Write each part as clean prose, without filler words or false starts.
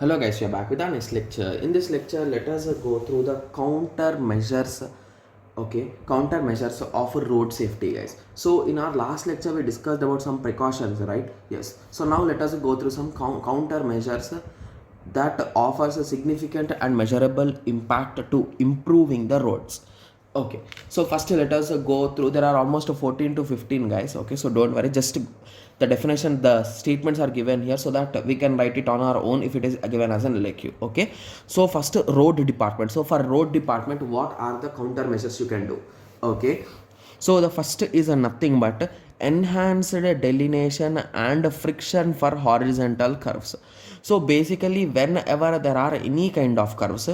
Hello guys, we are back with our next lecture. In this lecture, let us go through the countermeasures. Okay, countermeasures of road safety, guys. So in our last lecture, we discussed about some precautions, right? Yes. So now let us go through some countermeasures that offers a significant and measurable impact to improving the roads. Okay, so first let us go through. There are almost 14 to 15, guys. Okay, so don't worry, just the definition, the statements are given here so that we can write it on our own if it is given as an LQ. Okay, so first, road department. So for road department, what are the countermeasures you can do? Okay, so the first is nothing but enhanced delineation and friction for horizontal curves. So basically, whenever there are any kind of curves,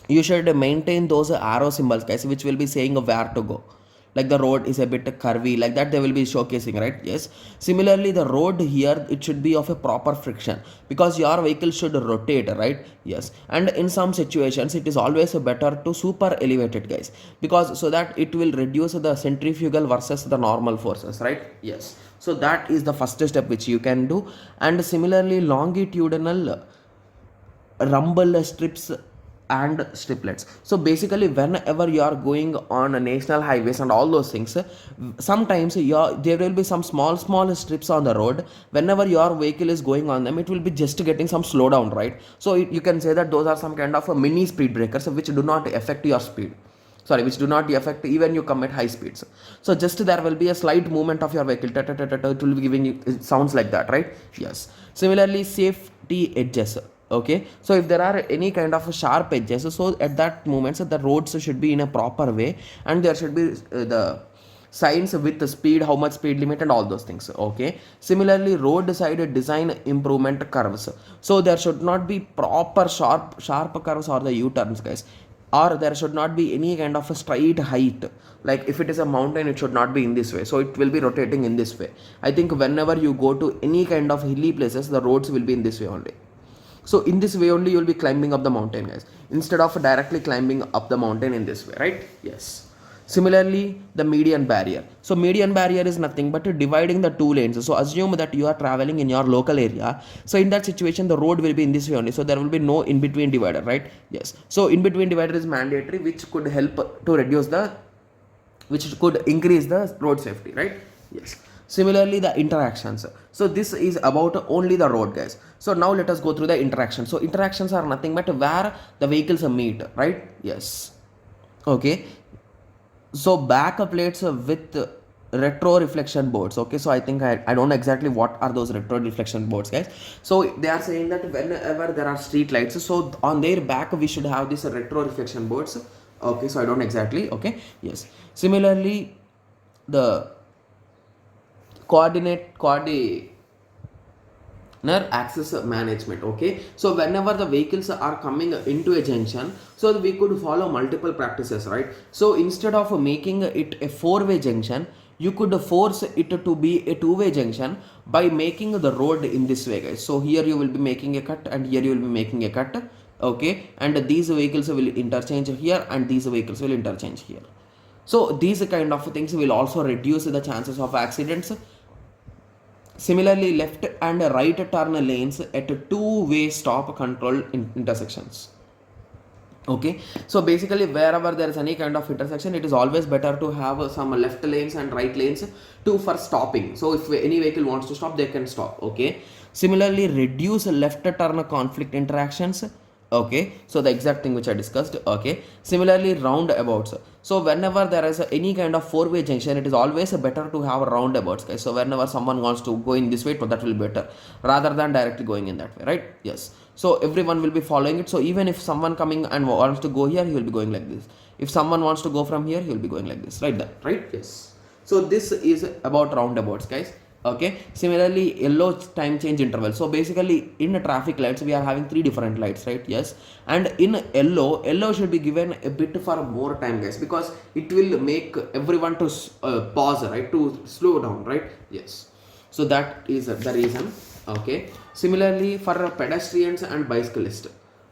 you should maintain those arrow symbols, guys, which will be saying where to go. Like the road is a bit curvy, like that they will be showcasing, right? Yes. Similarly, the road here, it should be of a proper friction because your vehicle should rotate, right? Yes. And in some situations, it is always better to super elevate it, guys, because so that it will reduce the centrifugal versus the normal forces, right? Yes. So that is the first step which you can do. And similarly, longitudinal rumble strips and striplets. So basically, whenever you are going on a national highways and all those things, sometimes there will be some small strips on the road. Whenever your vehicle is going on them, it will be just getting some slowdown, right? So you can say that those are some kind of a mini speed breakers which do not affect your speed, sorry, which do not affect even you come at high speeds. So just there will be a slight movement of your vehicle, it will be giving you, it sounds like that, right? Yes. Similarly, safety edges. Okay, so if there are any kind of sharp edges, so at that moment, so the roads should be in a proper way, and there should be the signs with the speed, how much speed limit and all those things. Okay, similarly, roadside design improvement curves. So there should not be proper sharp curves or the U-turns, guys, or there should not be any kind of a straight height. Like if it is a mountain, it should not be in this way, so it will be rotating in this way. I think whenever you go to any kind of hilly places, the roads will be in this way only. So in this way only you will be climbing up the mountain, guys, instead of directly climbing up the mountain in this way, right? Yes. Similarly, the median barrier. So median barrier is nothing but dividing the two lanes. So assume that you are traveling in your local area. So in that situation, the road will be in this way only. So there will be no in between divider, right? Yes. So in between divider is mandatory, which could help to reduce the, which could increase the road safety, right? Yes. Similarly, the interactions. So this is about only the road, guys. So now let us go through the interactions. So interactions are nothing but where the vehicles meet, right? Yes. Okay. So back plates with retro reflection boards. Okay, so I think I don't know exactly what are those retro reflection boards, guys. So they are saying that whenever there are street lights, so on their back we should have this retro reflection boards. Okay, so I don't exactly. Okay, yes. Similarly, the coordinate access management. Okay, so whenever the vehicles are coming into a junction, so we could follow multiple practices, right? So instead of making it a four-way junction, you could force it to be a two-way junction by making the road in this way, guys. So here you will be making a cut and here you will be making a cut. Okay, and these vehicles will interchange here and these vehicles will interchange here. So these kind of things will also reduce the chances of accidents. Similarly, left and right turn lanes at two-way stop control intersections. Okay, so basically wherever there is any kind of intersection, it is always better to have some left lanes and right lanes to for stopping. So if any vehicle wants to stop, they can stop. Okay, similarly, reduce left turn conflict interactions. Okay, so the exact thing which I discussed. Okay, similarly, roundabouts. So whenever there is any kind of four-way junction, it is always better to have roundabouts, guys. So whenever someone wants to go in this way, that will be better rather than directly going in that way, right? Yes. So everyone will be following it. So even if someone coming and wants to go here, he will be going like this. If someone wants to go from here, he will be going like this, right? That, right? Yes. So this is about roundabouts, guys. Okay, similarly, yellow time change interval. So basically in traffic lights we are having three different lights, right? Yes, and in yellow should be given a bit for more time, guys, because it will make everyone to pause, right, to slow down, right? Yes, so that is the reason. Okay, similarly for pedestrians and bicyclists.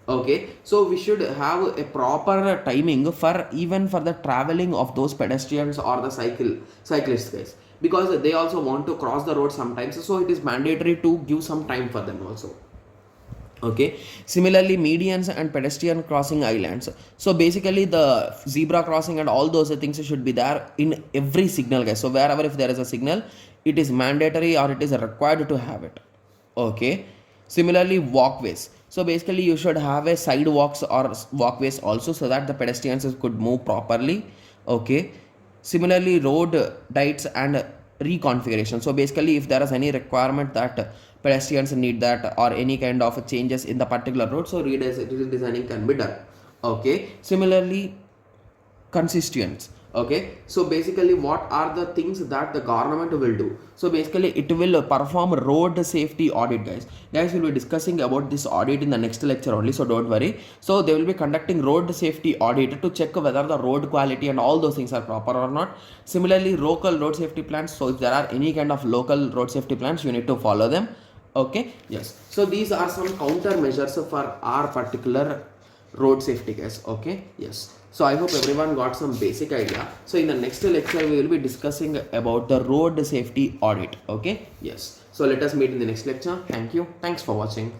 Okay, so we should have a proper timing for even for the traveling of those pedestrians or the cyclists, guys, because they also want to cross the road sometimes, so it is mandatory to give some time for them also. Okay, similarly medians and pedestrian crossing islands. So basically the zebra crossing and all those things should be there in every signal, guys. So wherever if there is a signal, it is mandatory or it is required to have it. Okay, similarly walkways. So basically you should have a sidewalks or walkways also, so that the pedestrians could move properly. Okay, similarly road diets and reconfiguration. So basically if there is any requirement that pedestrians need that or any kind of changes in the particular road, so redesigning can be done. Okay, similarly constituents. Okay, so basically what are the things that the government will do? So basically it will perform road safety audit, guys will be discussing about this audit in the next lecture only, so don't worry. So they will be conducting road safety audit to check whether the road quality and all those things are proper or not. Similarly local road safety plans. So if there are any kind of local road safety plans, you need to follow them. Okay, yes, so these are some countermeasures for our particular road safety, guys. Okay, yes, so I hope everyone got some basic idea. So in the next lecture we will be discussing about the road safety audit. Okay, yes, so let us meet in the next lecture. Thank you, thanks for watching.